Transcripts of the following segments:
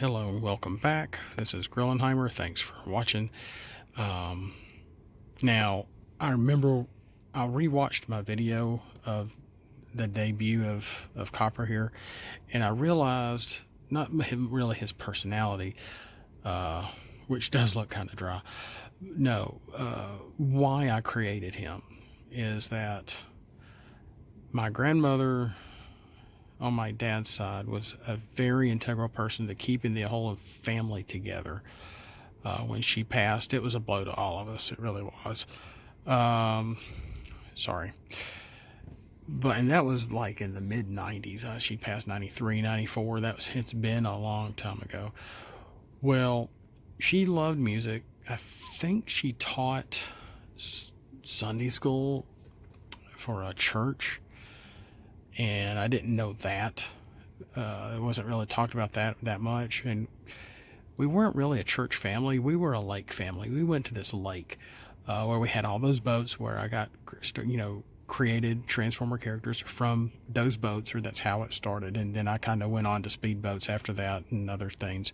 Hello and welcome back. This is Grillenheimer. Thanks for watching. Now, I remember I rewatched my video of the debut of Copper here, and I realized not really his personality, which does look kind of dry. No, why I created him is that my grandmother on my dad's side was a very integral person to keeping the whole family together. When she passed, it was a blow to all of us. It really was. Sorry. And that was like in the mid 90s. She passed 93, 94. It's been a long time ago. Well, she loved music. I think she taught Sunday school for a church, and I didn't know that. It wasn't really talked about that much, and we weren't really a church family. We were a lake family. We went to this lake where we had all those boats, where I got created Transformer characters from those boats, or that's how it started. And then I kind of went on to speedboats after that and other things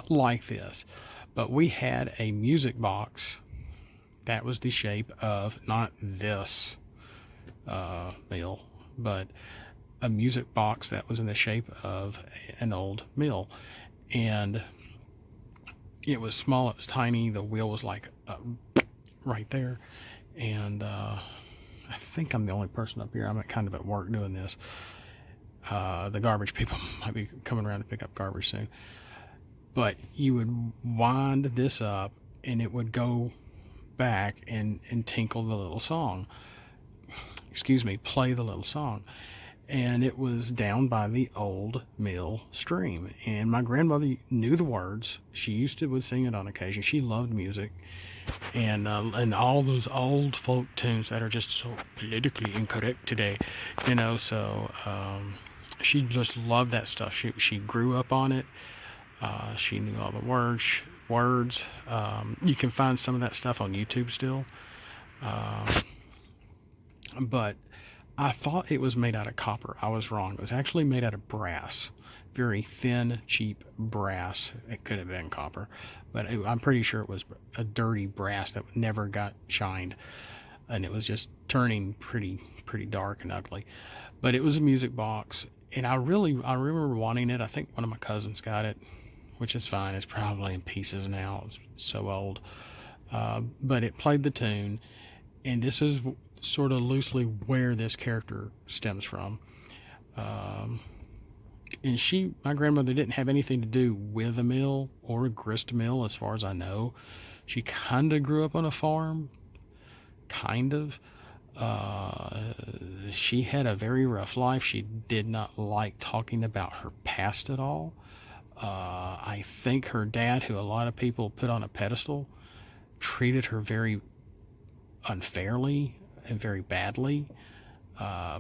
like this. But we had a music box that was the shape of not this mill, but a music box that was in the shape of an old mill. And it was small, it was tiny, the wheel was like right there. And I think I'm the only person up here. I'm kind of at work doing this. The garbage people might be coming around to pick up garbage soon. But you would wind this up and it would go back and tinkle the little song. Play the little song. And it was down by the old mill stream. And my grandmother knew the words. She would sing it on occasion. She loved music. And all those old folk tunes that are just so politically incorrect today, so she just loved that stuff. She grew up on it. She knew all the words. You can find some of that stuff on YouTube still. But I thought it was made out of copper. I was wrong. It was actually made out of brass. Very thin, cheap brass. It could have been copper, but I'm pretty sure it was a dirty brass that never got shined, and it was just turning pretty dark and ugly. But it was a music box, and I remember wanting it. I think one of my cousins got it, which is fine. It's probably in pieces now. It's so old. But it played the tune, and this is sort of loosely where this character stems from. And my grandmother didn't have anything to do with a mill or a grist mill, as far as I know. She kind of grew up on a farm, kind of. She had a very rough life. She did not like talking about her past at all. I think her dad, who a lot of people put on a pedestal, treated her very unfairly and very badly,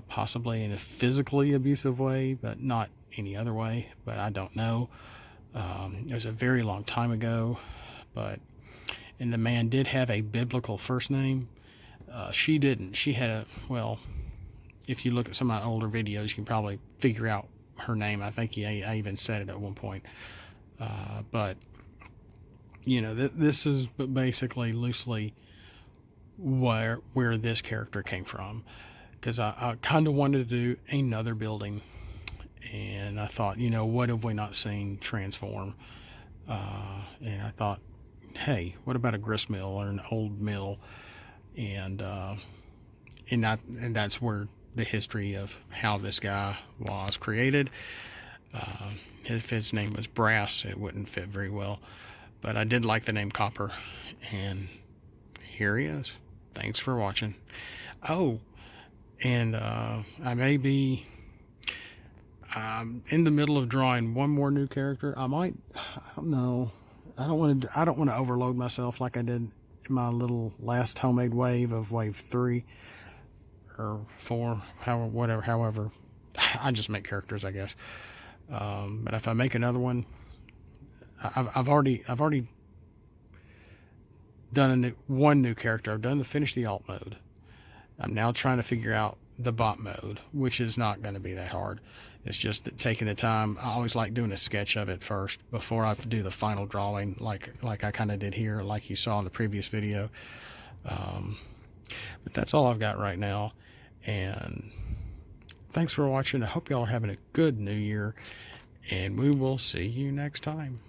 possibly in a physically abusive way, but not any other way. But I don't know. It was a very long time ago. And the man did have a biblical first name. She didn't. She had if you look at some of my older videos, you can probably figure out her name. I think I even said it at one point. But this is basically loosely where this character came from, because I kind of wanted to do another building, and I thought, what have we not seen transform? And I thought, hey, what about a grist mill or an old mill? And that's where the history of how this guy was created. If his name was Brass, it wouldn't fit very well, but I did like the name Copper, and here he is. Thanks for watching. Oh, and I may be in the middle of drawing one more new character. I don't know. I don't want to overload myself like I did in my little last homemade wave of wave 3 or 4, however. I just make characters, I guess. But if I make another one, I've already done one new character. I've finished the alt mode. I'm now trying to figure out the bot mode, which is not going to be that hard. It's just that taking the time. I always like doing a sketch of it first before I do the final drawing, like I kind of did here, like you saw in the previous video. But that's all I've got right now. And thanks for watching. I hope y'all are having a good new year. And we will see you next time.